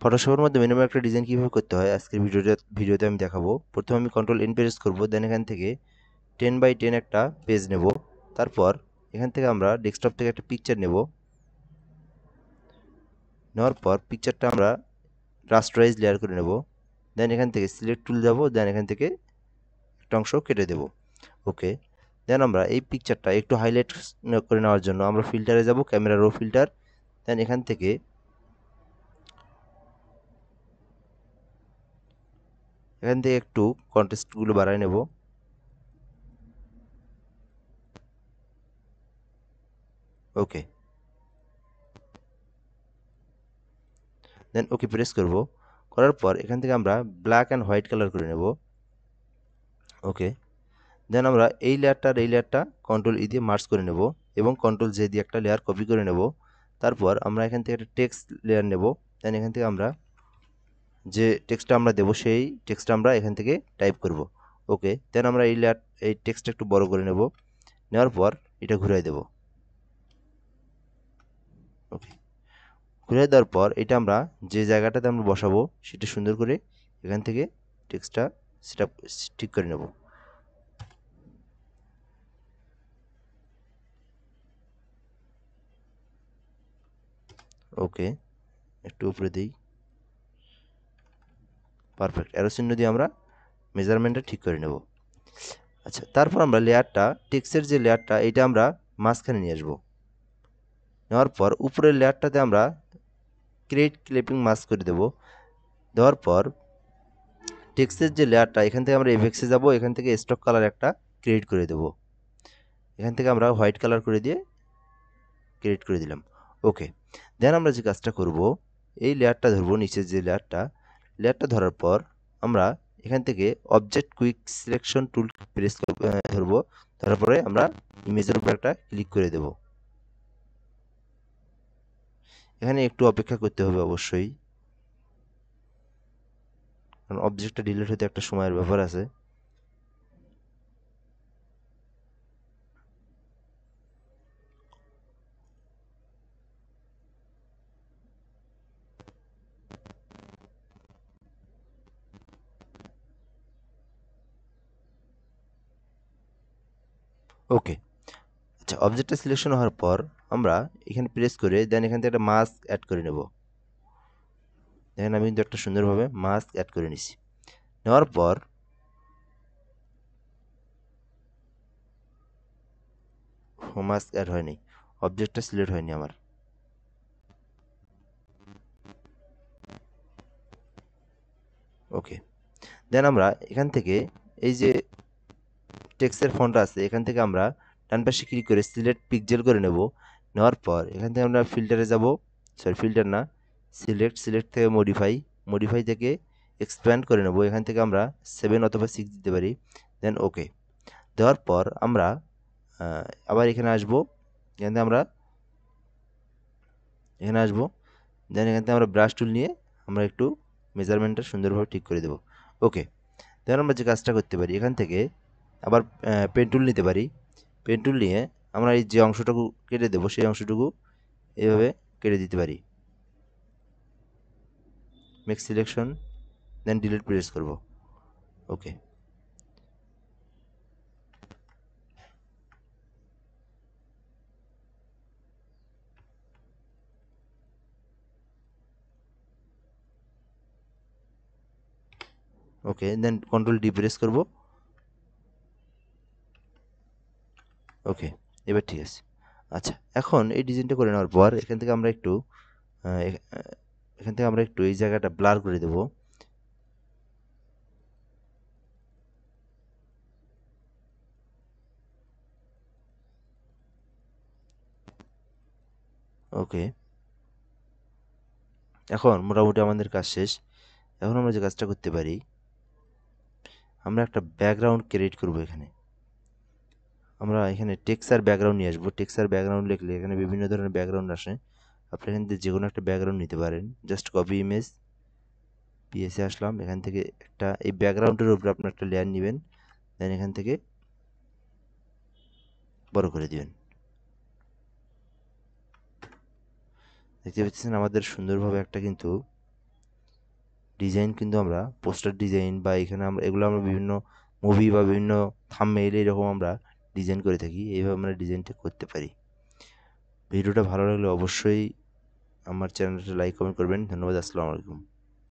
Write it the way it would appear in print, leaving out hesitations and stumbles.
ফটোশপের মধ্যে মিনিমাম একটা ডিজাইন কীভাবে করতে হয় আজকের ভিডিওতে আমি দেখাবো। প্রথমে আমি কন্ট্রোল এন প্রেস করবো, দেন এখান থেকে 10x10 একটা পেজ নেব। তারপর এখান থেকে আমরা ডেস্কটপ থেকে একটা পিকচার নেওয়ার পর পিকচারটা আমরা রাস্টারাইজ লেয়ার করে নেব। দেন এখান থেকে সিলেক্ট টুল যাব, দেন এখান থেকে একটা অংশ কেটে দেব। ওকে, দেন আমরা এই পিকচারটা একটু হাইলাইট করে নেওয়ার জন্য আমরা ফিল্টারে যাব, ক্যামেরা রো ফিল্টার। দেন এখান থেকে একটু কন্ট্রাস্টগুলো বাড়ায় নেব। ওকে, দেন ওকে প্রেস করব। করার পর এখান থেকে আমরা ব্ল্যাক অ্যান্ড হোয়াইট কালার করে নেব। ওকে, দেন আমরা এই লেয়ারটা কন্ট্রোল ই দিয়ে মার্জ করে নেব এবং কন্ট্রোল জে দিয়ে একটা লেয়ার কপি করে নেব। তারপর আমরা এখান থেকে একটা টেক্সট লেয়ার নেব। দেন এখান থেকে আমরা যে টেক্সটটা আমরা দেবো সেই টেক্সটটা আমরা এখান থেকে টাইপ করব। ওকে, দেন আমরা এই টেক্সটটা একটু বড় করে নেব। নেওয়ার পর এটা ঘুরাই দেব। ওকে, ঘুরিয়ে দেওয়ার পর এটা আমরা যে জায়গাটাতে আমরা বসাবো সেটা সুন্দর করে এখান থেকে টেক্সটটা সেটআপ ঠিক করে নেব। ওকে, একটু উপরে দিই। পারফেক্ট, অ্যারো চিহ্ন দিয়ে আমরা মেজারমেন্টটা ঠিক করে নেব। আচ্ছা, তারপর আমরা টেক্সটের যে লেয়ারটা এটা আমরা মাঝখানে নিয়ে আসবো। নেওয়ার পর উপরের লেয়ারটাতে আমরা ক্রিয়েট ক্লিপিং মাস্ক করে দেব। দেওয়ার পর টেক্সটের যে লেয়ারটা এখান থেকে আমরা এফেক্টসে যাব, এখান থেকে স্টক কালার একটা ক্রিয়েট করে দেব। এখান থেকে আমরা হোয়াইট কালার করে দিয়ে ক্রিয়েট করে দিলাম। ওকে, দেন আমরা যে কাজটা করব, এই লেয়ারটা ধরবো, নিচের যে লেয়ারটা ধরার পর আমরা এখান থেকে object quick selection tool press ধরবো। ধরার পরে আমরা ইমেজের উপর একটা ক্লিক করে দেব। এখানে একটু অপেক্ষা করতে হবে অবশ্যই, কারণ অবজেক্টটা ডিলিট হতে একটা সময়ের ব্যাপার আছে। ওকে, আচ্ছা, অবজেক্টটা সিলেকশন হওয়ার পর আমরা এখানে প্রেস করে দেন এখান থেকে একটা মাস্ক অ্যাড করে নেব। দেখেন আমি কিন্তু একটা সুন্দরভাবে মাস্ক অ্যাড করে নিছি। নেওয়ার পর মাস্ক অ্যাড হয়নি, অবজেক্টটা সিলেক্ট হয়নি আমার। ওকে, দেন আমরা এখান থেকে এই যে টেক্সটের ফন্টটা আছে এখান থেকে আমরা ডান পাশে ক্লিক করে সিলেক্ট পিক্সেল করে নেব। নেওয়ার পর এখান থেকে আমরা ফিল্টারে যাব, সরি ফিল্টার না, সিলেক্ট থেকে মডিফাই থেকে এক্সপ্যান্ড করে নেব। এখান থেকে আমরা 7 অথবা 6 দিতে পারি। দেন ওকে, দেওয়ার পর আমরা আবার এখানে আসবো। এখান থেকে আমরা এখানে আসবো, দেন এখান থেকে আমরা ব্রাশ টুল নিয়ে আমরা একটু মেজারমেন্টটা সুন্দরভাবে ঠিক করে দেবো। ওকে, দেন আমরা যে কাজটা করতে পারি এখান থেকে আবার পেন টুল নিতে পারি। পেন টুল নিয়ে আমরা এই যে অংশটুকু কেটে দেবো সেই অংশটুকু এভাবে কেটে দিতে পারি। মেক সিলেকশন, দেন ডিলিট প্রেস করব। ওকে, ওকে, দেন কন্ট্রোল ডি প্রেস করব। ওকে, এবার ঠিক আছে। আচ্ছা, এখন এই ডিজাইনটা করে নেওয়ার পর এখান থেকে আমরা একটু এই জায়গাটা ব্লার করে দেব। ওকে, এখন মোটামুটি আমাদের কাজ শেষ। এখন আমরা যে কাজটা করতে পারি, আমরা একটা ব্যাকগ্রাউন্ড ক্রিয়েট করব। আমরা এখানে টেক্সচার ব্যাকগ্রাউন্ড নিয়ে আসবো। টেক্সচার ব্যাকগ্রাউন্ড লিখলে এখানে বিভিন্ন ধরনের ব্যাকগ্রাউন্ড আসে। আপনি এখান থেকে যে কোনো একটা ব্যাকগ্রাউন্ড নিতে পারেন। জাস্ট কপি ইমেজ, পিএসে আসলাম, এখান থেকে একটা এই ব্যাকগ্রাউন্ডের উপরে আপনার একটা লেয়ার নেবেন, দেন এখান থেকে বড় করে দিবেন। দেখতে পাচ্ছেন আমাদের সুন্দরভাবে একটা কিন্তু ডিজাইন কিন্তু আমরা পোস্টার ডিজাইন বা এখানে আমরা এগুলো আমরা বিভিন্ন মুভি বা বিভিন্ন থাম্বনেইল এরকম আমরা ডিজাইন করে থাকি, এইভাবে আমরা ডিজাইনটা করতে পারি। ভিডিওটা ভালো লাগলে অবশ্যই আমার চ্যানেলটা লাইক কমেন্ট করবেন। ধন্যবাদ। আসসালামু আলাইকুম।